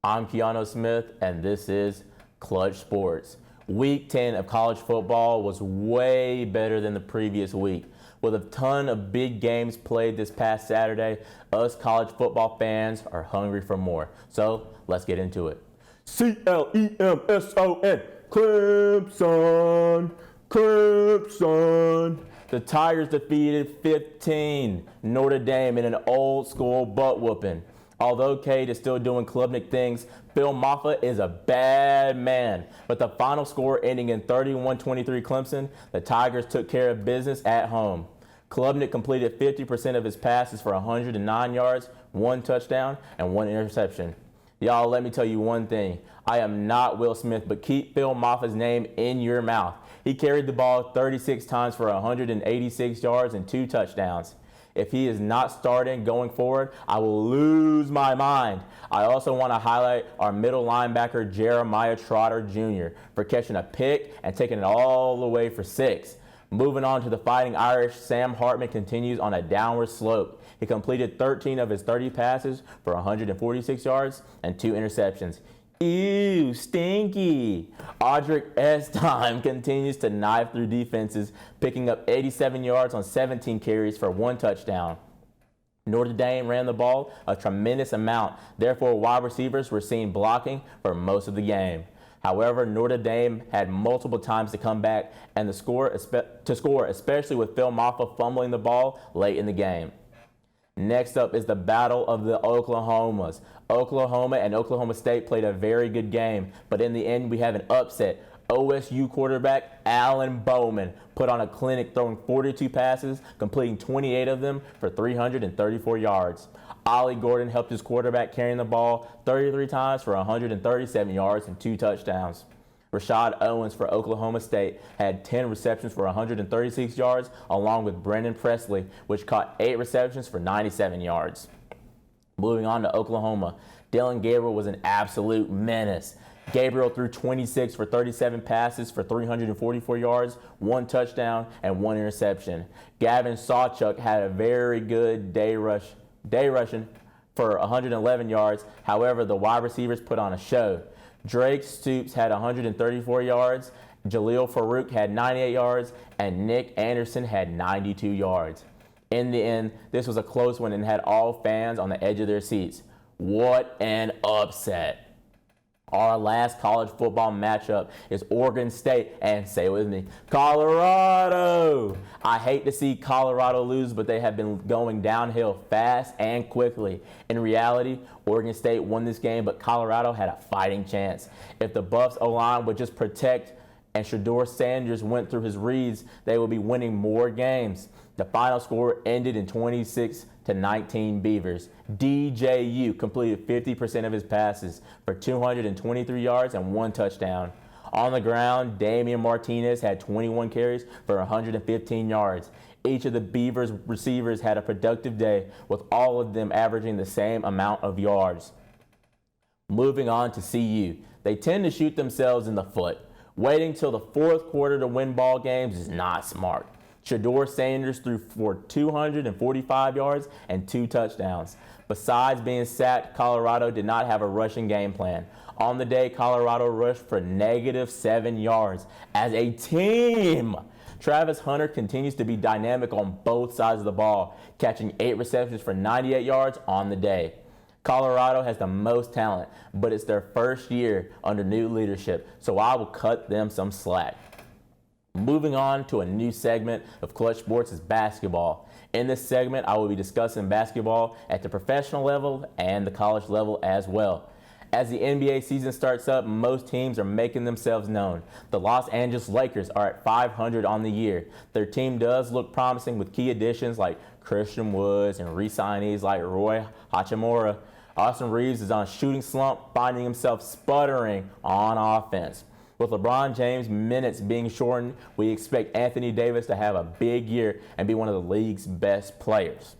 I'm Keano Smith, and this is Clutch Sports. Week 10 of college football was way better than the previous week. With a ton of big games played this past Saturday, us college football fans are hungry for more. So let's get into it. Clemson, Clemson, Clemson. The Tigers defeated 15 Notre Dame in an old school butt whooping. Although Cade is still doing Klubnik things, Phil Maffa is a bad man. With the final score ending in 31-23 Clemson, the Tigers took care of business at home. Klubnik completed 50% of his passes for 109 yards, 1 touchdown, and 1 interception. Y'all, let me tell you one thing. I am not Will Smith, but keep Phil Maffa's name in your mouth. He carried the ball 36 times for 186 yards and 2 touchdowns. If he is not starting going forward, I will lose my mind. I also want to highlight our middle linebacker, Jeremiah Trotter Jr., for catching a pick and taking it all the way for 6. Moving on to the Fighting Irish, Sam Hartman continues on a downward slope. He completed 13 of his 30 passes for 146 yards and 2 interceptions. Ew, stinky. Audric Estime continues to knife through defenses, picking up 87 yards on 17 carries for 1 touchdown. Notre Dame ran the ball a tremendous amount. Therefore, wide receivers were seen blocking for most of the game. However, Notre Dame had multiple times to come back and to score, especially with Phil Maffa fumbling the ball late in the game. Next up is the Battle of the Oklahomas. Oklahoma and Oklahoma State played a very good game, but in the end we have an upset. OSU quarterback Alan Bowman put on a clinic, throwing 42 passes, completing 28 of them for 334 yards. Ollie Gordon helped his quarterback carrying the ball 33 times for 137 yards and 2 touchdowns. Rashad Owens for Oklahoma State had 10 receptions for 136 yards, along with Brendan Presley, which caught 8 receptions for 97 yards. Moving on to Oklahoma, Dylan Gabriel was an absolute menace. Gabriel threw 26 for 37 passes for 344 yards, 1 touchdown, and 1 interception. Gavin Sawchuk had a very good day rushing for 111 yards. However, the wide receivers put on a show. Drake Stoops had 134 yards, Jaleel Farouk had 98 yards, and Nick Anderson had 92 yards. In the end, this was a close one and had all fans on the edge of their seats. What an upset. Our last college football matchup is Oregon State, and say it with me, Colorado. I hate to see Colorado lose, but they have been going downhill fast and quickly. In reality, Oregon State won this game, but Colorado had a fighting chance. If the Buffs O-line would just protect and Shedeur Sanders went through his reads, they would be winning more games. The final score ended in 26-19 Beavers. DJU completed 50% of his passes for 223 yards and 1 touchdown. On the ground, Damian Martinez had 21 carries for 115 yards. Each of the Beavers receivers had a productive day, with all of them averaging the same amount of yards. Moving on to CU. They tend to shoot themselves in the foot. Waiting till the fourth quarter to win ball games is not smart. Shedeur Sanders threw for 245 yards and 2 touchdowns. Besides being sacked, Colorado did not have a rushing game plan. On the day, Colorado rushed for -7 yards. As a team, Travis Hunter continues to be dynamic on both sides of the ball, catching 8 receptions for 98 yards on the day. Colorado has the most talent, but it's their first year under new leadership, so I will cut them some slack. Moving on to a new segment of Clutch Sports is basketball. In this segment, I will be discussing basketball at the professional level and the college level as well. As the NBA season starts up, most teams are making themselves known. The Los Angeles Lakers are at 500 on the year. Their team does look promising with key additions like Christian Woods and re-signees like Roy Hachimura. Austin Reeves is on a shooting slump, finding himself sputtering on offense. With LeBron James' minutes being shortened, we expect Anthony Davis to have a big year and be one of the league's best players.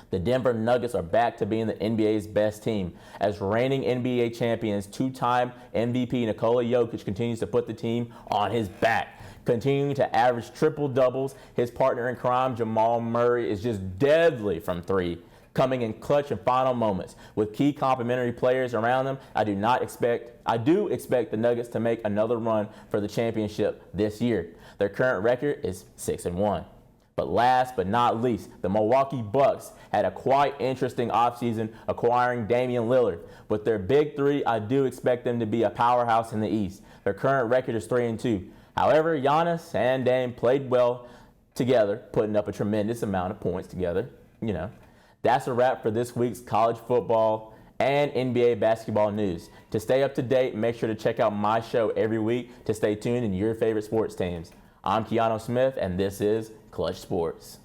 The Denver Nuggets are back to being the NBA's best team. As reigning NBA champions, 2-time MVP Nikola Jokic continues to put the team on his back. Continuing to average triple doubles, his partner in crime, Jamal Murray, is just deadly from 3. coming in clutch and final moments. With key complementary players around them, I do expect the Nuggets to make another run for the championship this year. Their current record is 6-1. But last but not least, the Milwaukee Bucks had a quite interesting offseason acquiring Damian Lillard. With their big three, I do expect them to be a powerhouse in the East. Their current record is 3-2. However, Giannis and Dame played well together, putting up a tremendous amount of points together. That's a wrap for this week's college football and NBA basketball news. To stay up to date, make sure to check out my show every week to stay tuned in your favorite sports teams. I'm Keano Smith, and this is Clutch Sports.